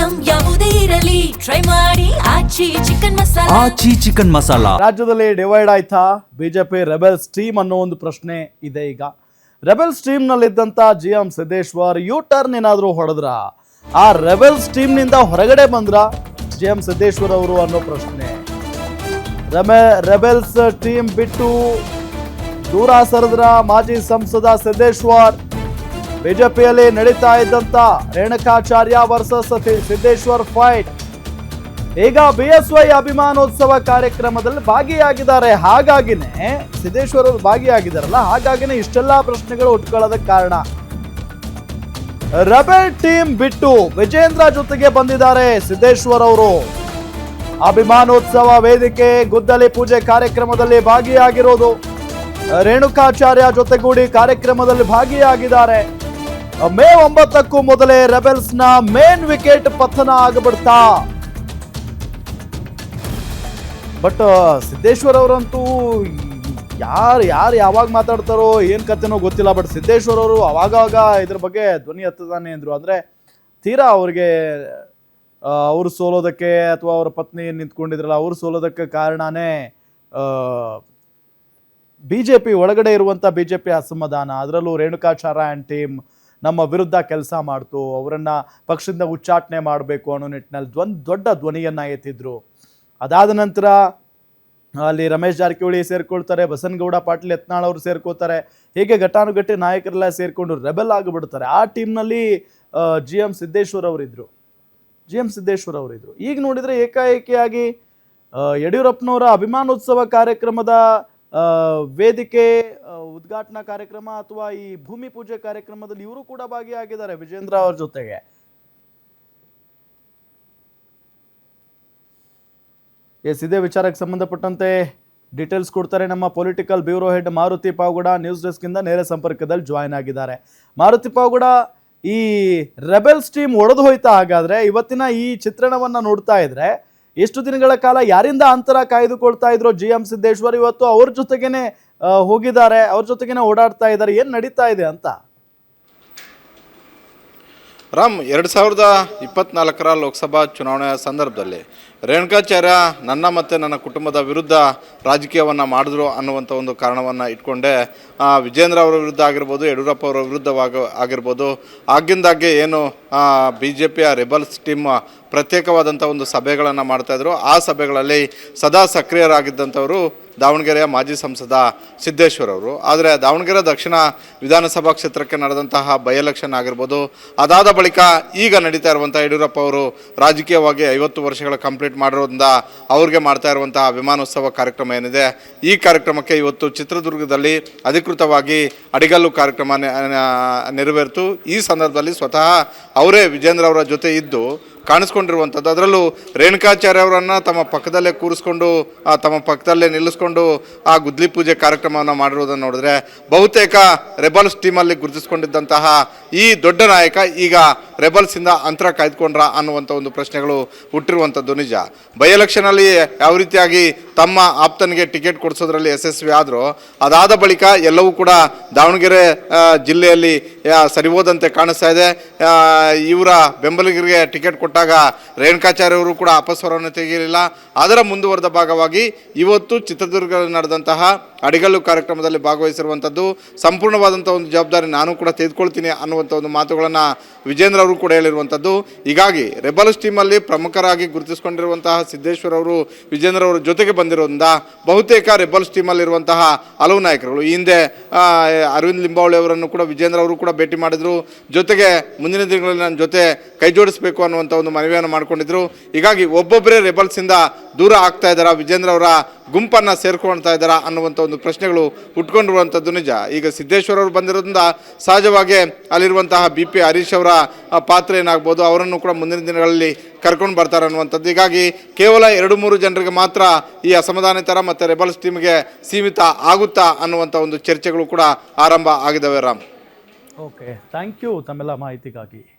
Item ಯಾವುದೇ ಇರಲಿ try ಮಾಡಿ ಆಚಿ ಚಿಕನ್ ಮಸಾಲಾ. ಆಚಿ ಚಿಕನ್ ಮಸಾಲಾ. ರಾಜ್ಯದಲ್ಲಿ ಡಿವೈಡ್ ಆಯ್ತಾ ಬಿಜೆಪಿ ರೆಬೆಲ್ಸ್ ಟೀಮ್ ಅನ್ನೋ ಒಂದು ಪ್ರಶ್ನೆ ಇದೆ. ಈಗ ರೆಬೆಲ್ಸ್ ಟೀಮ್ ನಲ್ಲಿದ್ದಂತ GM ಸಿದ್ದೇಶ್ವರ್ ಯೂ ಟರ್ನ್ ಏನಾದರೂ ಹೊಡೆದ್ರ, ಆ ರೆಬೆಲ್ಸ್ ಟೀಮ್ ನಿಂದ ಹೊರಗಡೆ ಬಂದ್ರ GM ಸಿದ್ದೇಶ್ವರ್ ಅವರು ಅನ್ನೋ ಪ್ರಶ್ನೆ. ರೆಬೆಲ್ಸ್ ಟೀಮ್ ಬಿಟ್ಟು ದೂರ ಸರಿದ್ರ ಮಾಜಿ ಸಂಸದ ಸಿದ್ದೇಶ್ವರ್. ಬಿಜೆಪಿಯಲ್ಲಿ ನಡೀತಾ ಇದ್ದಂತ ರೇಣುಕಾಚಾರ್ಯ ವರ್ಸಸ್ ಸಿದ್ದೇಶ್ವರ್ ಫೈಟ್ ಈಗ BSY ಅಭಿಮಾನೋತ್ಸವ ಕಾರ್ಯಕ್ರಮದಲ್ಲಿ ಭಾಗಿಯಾಗಿದ್ದಾರೆ. ಹಾಗಾಗಿನೇ ಸಿದ್ದೇಶ್ವರ್ ಅವರು ಭಾಗಿಯಾಗಿದ್ದಾರಲ್ಲ, ಹಾಗಾಗಿನೇ ಇಷ್ಟೆಲ್ಲಾ ಪ್ರಶ್ನೆಗಳು ಹುಟ್ಕೊಳ್ಳೋದಕ್ಕೆ ಕಾರಣ. ರೆಬೆಲ್ ಟೀಮ್ ಬಿಟ್ಟು ವಿಜೇಂದ್ರ ಜೊತೆಗೆ ಬಂದಿದ್ದಾರೆ ಸಿದ್ದೇಶ್ವರ್ ಅವರು. ಅಭಿಮಾನೋತ್ಸವ ವೇದಿಕೆ ಗುದ್ದಲಿ ಪೂಜೆ ಕಾರ್ಯಕ್ರಮದಲ್ಲಿ ಭಾಗಿಯಾಗಿರೋದು, ರೇಣುಕಾಚಾರ್ಯ ಜೊತೆಗೂಡಿ ಕಾರ್ಯಕ್ರಮದಲ್ಲಿ ಭಾಗಿಯಾಗಿದ್ದಾರೆ. ಮೇ 9ಕ್ಕೂ ಮೊದಲೇ ರೆಬೆಲ್ಸ್ ನ ಮೇನ್ ವಿಕೆಟ್ ಪತನ ಆಗಿಬಿಡ್ತಾ. ಬಟ್ ಸಿದ್ದೇಶ್ವರ್ ಅವರಂತೂ ಯಾರು ಯಾವಾಗ ಮಾತಾಡ್ತಾರೋ ಏನ್ ಕತೆನೋ ಗೊತ್ತಿಲ್ಲ. ಬಟ್ ಸಿದ್ದೇಶ್ವರ್ ಅವರು ಅವಾಗವಾಗ ಇದ್ರ ಬಗ್ಗೆ ಧ್ವನಿ ಎತ್ತದಾನೆ ಅಂದ್ರು. ಅಂದ್ರೆ ತೀರಾ ಅವ್ರಿಗೆ ಅವ್ರು ಸೋಲೋದಕ್ಕೆ ಅಥವಾ ಅವ್ರ ಪತ್ನಿ ನಿಂತ್ಕೊಂಡಿದ್ರಲ್ಲ ಅವ್ರು ಸೋಲೋದಕ್ಕೆ ಕಾರಣನೇ ಬಿಜೆಪಿ ಒಳಗಡೆ ಇರುವಂತ ಬಿಜೆಪಿ ಅಸಮಾಧಾನ. ಅದರಲ್ಲೂ ರೇಣುಕಾಚಾರ್ಯ ಅಂಡ್ ಟೀಮ್ ನಮ್ಮ ವಿರುದ್ಧ ಕೆಲಸ ಮಾಡ್ತು, ಅವರನ್ನ ಪಕ್ಷದಿಂದ ಉಚ್ಚಾಟನೆ ಮಾಡಬೇಕು ಅನ್ನೋ ನಿಟ್ಟಿನಲ್ಲಿ ದೊಡ್ಡ ಧ್ವನಿಯನ್ನ ಎತ್ತಿದ್ರು. ಅದಾದ ನಂತರ ಅಲ್ಲಿ ರಮೇಶ್ ಜಾರಕಿಹೊಳಿ ಸೇರ್ಕೊಳ್ತಾರೆ, ಬಸನಗೌಡ ಪಾಟೀಲ್ ಯತ್ನಾಳ್ ಅವರು ಸೇರ್ಕೋತಾರೆ. ಹೀಗೆ ಘಟಾನುಘಟಿ ನಾಯಕರೆಲ್ಲ ಸೇರ್ಕೊಂಡು ರೆಬೆಲ್ ಆಗಿಬಿಡ್ತಾರೆ. ಆ ಟೀಮ್ನಲ್ಲಿ GM ಸಿದ್ದೇಶ್ವರ್ ಅವರಿದ್ರು. ಈಗ ನೋಡಿದ್ರೆ ಏಕಾಏಕಿಯಾಗಿ ಯಡಿಯೂರಪ್ಪನವರ ಅಭಿಮಾನೋತ್ಸವ ಕಾರ್ಯಕ್ರಮದ ವೇದಿಕೆ ಉದ್ಘಾಟನಾ ಕಾರ್ಯಕ್ರಮ ಅಥವಾ ಈ ಭೂಮಿ ಪೂಜೆ ಕಾರ್ಯಕ್ರಮದಲ್ಲಿ ಇವರು ಕೂಡ ಭಾಗಿಯಾಗಿದ್ದಾರೆ ವಿಜೇಂದ್ರ ಅವ್ರ ಜೊತೆಗೆ. ಇದೇ ವಿಚಾರಕ್ಕೆ ಸಂಬಂಧಪಟ್ಟಂತೆ ಡೀಟೇಲ್ಸ್ ಕೊಡ್ತಾರೆ ನಮ್ಮ political bureau head Maruti Pavagada. News desk ಇಂದ ನೇರ ಸಂಪರ್ಕದಲ್ಲಿ ಜಾಯ್ನ್ ಆಗಿದ್ದಾರೆ. ಮಾರುತಿ ಪಾವಗಡ, ಈ ರೆಬೆಲ್ಸ್ ಟೀಮ್ ಒಡೆದು ಹೋಯ್ತಾ? ಹಾಗಾದ್ರೆ ಇವತ್ತಿನ ಈ ಚಿತ್ರಣವನ್ನ ನೋಡ್ತಾ ಇದ್ರೆ ಎಷ್ಟು ದಿನಗಳ ಕಾಲ ಯಾರಿಂದ ಅಂತರ ಕಾಯ್ದುಕೊಳ್ತಾ ಇದ್ರು GM ಸಿದ್ದೇಶ್ವರ್, ಇವತ್ತು ಅವ್ರ ಜೊತೆಗೇನೆ ಹೋಗಿದ್ದಾರೆ, ಅವ್ರ ಜೊತೆಗೇನೆ ಓಡಾಡ್ತಾ ಇದ್ದಾರೆ. ಏನ್ ನಡೀತಾ ಇದೆ ಅಂತ? ರಾಮ್, 2024ರ ಲೋಕಸಭಾ ಚುನಾವಣೆಯ ಸಂದರ್ಭದಲ್ಲಿ ರೇಣುಕಾಚಾರ್ಯ ನನ್ನ ಮತ್ತು ನನ್ನ ಕುಟುಂಬದ ವಿರುದ್ಧ ರಾಜಕೀಯವನ್ನು ಮಾಡಿದ್ರು ಅನ್ನುವಂಥ ಒಂದು ಕಾರಣವನ್ನು ಇಟ್ಕೊಂಡೆ ವಿಜೇಂದ್ರ ಅವರ ವಿರುದ್ಧ ಆಗಿರ್ಬೋದು, ಯಡಿಯೂರಪ್ಪ ಅವರ ಆಗಿರ್ಬೋದು, ಆಗಿಂದಾಗೆ ಏನು BJPಯ ರೆಬಲ್ಸ್ ಟೀಮ್ ಪ್ರತ್ಯೇಕವಾದಂಥ ಒಂದು ಸಭೆಗಳನ್ನು ಮಾಡ್ತಾಯಿದ್ರು. ಆ ಸಭೆಗಳಲ್ಲಿ ಸದಾ ಸಕ್ರಿಯರಾಗಿದ್ದಂಥವರು ದಾವಣಗೆರೆಯ ಮಾಜಿ ಸಂಸದ ಸಿದ್ದೇಶ್ವರ್ ಅವರು. ಆದರೆ ದಾವಣಗೆರೆ ದಕ್ಷಿಣ ವಿಧಾನಸಭಾ ಕ್ಷೇತ್ರಕ್ಕೆ ನಡೆದಂತಹ ಬೈ ಎಲೆಕ್ಷನ್ ಆಗಿರ್ಬೋದು, ಅದಾದ ಬಳಿಕ ಈಗ ನಡೀತಾ ಇರುವಂಥ ಯಡಿಯೂರಪ್ಪ ಅವರು ರಾಜಕೀಯವಾಗಿ 50 ವರ್ಷಗಳ ಕಂಪ್ಲೀಟ್ ಮಾಡಿರೋದ್ರಿಂದ ಅವ್ರಿಗೆ ಮಾಡ್ತಾ ಇರುವಂತಹ ಅಭಿಮಾನೋತ್ಸವ ಕಾರ್ಯಕ್ರಮ ಏನಿದೆ, ಈ ಕಾರ್ಯಕ್ರಮಕ್ಕೆ ಇವತ್ತು ಚಿತ್ರದುರ್ಗದಲ್ಲಿ ಅಧಿಕೃತವಾಗಿ ಅಡಿಗಲ್ಲು ಕಾರ್ಯಕ್ರಮ ನೆರವೇರಿತು. ಈ ಸಂದರ್ಭದಲ್ಲಿ ಸ್ವತಃ ಅವರೇ ವಿಜೇಂದ್ರ ಅವರ ಜೊತೆ ಇದ್ದು ಕಾಣಿಸ್ಕೊಂಡಿರುವಂಥದ್ದು. ಅದರಲ್ಲೂ ರೇಣುಕಾಚಾರ್ಯ ಅವರನ್ನು ತಮ್ಮ ಪಕ್ಕದಲ್ಲೇ ಕೂರಿಸ್ಕೊಂಡು ತಮ್ಮ ಪಕ್ಕದಲ್ಲೇ ನಿಲ್ಲಿಸ್ಕೊಂಡು ಆ ಗುದ್ಲಿ ಪೂಜೆ ಕಾರ್ಯಕ್ರಮವನ್ನು ಮಾಡಿರೋದನ್ನು ನೋಡಿದ್ರೆ ಬಹುತೇಕ ರೆಬಲ್ಸ್ ಟೀಮಲ್ಲಿ ಗುರುತಿಸ್ಕೊಂಡಿದ್ದಂತಹ ಈ ದೊಡ್ಡ ನಾಯಕ ಈಗ ರೆಬಲ್ಸಿಂದ ಅಂತರ ಕಾಯ್ದುಕೊಂಡ್ರ ಅನ್ನುವಂಥ ಒಂದು ಪ್ರಶ್ನೆಗಳು ಹುಟ್ಟಿರುವಂಥದ್ದು ನಿಜ. ಬೈ ಎಲೆಕ್ಷನಲ್ಲಿ ಯಾವ ರೀತಿಯಾಗಿ ತಮ್ಮ ಆಪ್ತನಿಗೆ ಟಿಕೆಟ್ ಕೊಡಿಸೋದ್ರಲ್ಲಿ ಯಶಸ್ವಿ ಆದರೂ ಅದಾದ ಬಳಿಕ ಎಲ್ಲವೂ ಕೂಡ ದಾವಣಗೆರೆ ಜಿಲ್ಲೆಯಲ್ಲಿ ಸರಿಹೋದಂತೆ ಕಾಣಿಸ್ತಾ ಇದೆ. ಇವರ ಬೆಂಬಲಿಗರಿಗೆ ಟಿಕೆಟ್ ಕೊಟ್ಟಾಗ ರೇಣುಕಾಚಾರ್ಯ ಅವರು ಕೂಡ ಅಪಸ್ವರವನ್ನು ತೆಗೆಯಲಿಲ್ಲ. ಅದರ ಮುಂದುವರೆದ ಭಾಗವಾಗಿ ಇವತ್ತು ಚಿತ್ರದುರ್ಗದಲ್ಲಿ ನಡೆದಂತಹ ಅಡಿಗಲ್ಲು ಕಾರ್ಯಕ್ರಮದಲ್ಲಿ ಭಾಗವಹಿಸಿರುವಂಥದ್ದು ಸಂಪೂರ್ಣವಾದಂಥ ಒಂದು ಜವಾಬ್ದಾರಿ ನಾನು ಕೂಡ ತೆಗೆದುಕೊಳ್ತೀನಿ ಅನ್ನುವಂಥ ಒಂದು ಮಾತುಗಳನ್ನು ವಿಜೇಂದ್ರ ಅವರು ಕೂಡ ಹೇಳಿರುವಂಥದ್ದು. ಹೀಗಾಗಿ ರೆಬಲ್ಸ್ ಟೀಮಲ್ಲಿ ಪ್ರಮುಖರಾಗಿ ಗುರುತಿಸಿಕೊಂಡಿರುವಂತಹ ಸಿದ್ದೇಶ್ವರ್ ಅವರು ವಿಜೇಂದ್ರ ಅವರ ಜೊತೆಗೆ ಬಂದಿರೋದ್ರಿಂದ ಬಹುತೇಕ ರೆಬಲ್ಸ್ ಟೀಮಲ್ಲಿರುವಂತಹ ಹಲವು ನಾಯಕರುಗಳು ಈ ಹಿಂದೆ ಅರವಿಂದ್ ಲಿಂಬಾವಳಿ ಅವರನ್ನು ಕೂಡ ವಿಜೇಂದ್ರ ಅವರು ಕೂಡ ಭೇಟಿ ಮಾಡಿದ್ರು. ಜೊತೆಗೆ ಮುಂದಿನ ದಿನಗಳಲ್ಲಿ ನನ್ನ ಜೊತೆ ಕೈ ಜೋಡಿಸಬೇಕು ಅನ್ನುವಂಥ ಒಂದು ಮನವಿಯನ್ನು ಮಾಡಿಕೊಂಡಿದ್ರು. ಹೀಗಾಗಿ ಒಬ್ಬೊಬ್ಬರೇ ರೆಬಲ್ಸಿಂದ ದೂರ ಆಗ್ತಾ ಇದ್ದಾರಾ, ವಿಜೇಂದ್ರ ಅವರ ಗುಂಪನ್ನು ಸೇರ್ಕೊಳ್ತಾ ಇದ್ದಾರಾ ಅನ್ನುವಂಥ ಒಂದು ಪ್ರಶ್ನೆಗಳು ಹುಟ್ಕೊಂಡಿರುವಂಥದ್ದು ನಿಜ. ಈಗ ಸಿದ್ದೇಶ್ವರ್ ಅವರು ಬಂದಿರೋದ್ರಿಂದ ಸಹಜವಾಗಿ ಅಲ್ಲಿರುವಂತಹ BP ಹರೀಶ್ ಅವರ ಪಾತ್ರ ಏನಾಗ್ಬೋದು, ಅವರನ್ನು ಕೂಡ ಮುಂದಿನ ದಿನಗಳಲ್ಲಿ ಕರ್ಕೊಂಡು ಬರ್ತಾರೆ ಅನ್ನುವಂಥದ್ದು. ಹೀಗಾಗಿ ಕೇವಲ 2-3 ಜನರಿಗೆ ಮಾತ್ರ ಈ ಅಸಮಾಧಾನಿತರ ಮತ್ತು ರೆಬಲ್ಸ್ ಟೀಮ್ಗೆ ಸೀಮಿತ ಆಗುತ್ತಾ ಅನ್ನುವಂಥ ಒಂದು ಚರ್ಚೆಗಳು ಕೂಡ ಆರಂಭ ಆಗಿದ್ದಾವೆ. ರಾಮ್, ಓಕೆ, ಥ್ಯಾಂಕ್ ಯು ತಮ್ಮೆಲ್ಲ ಮಾಹಿತಿಗಾಗಿ.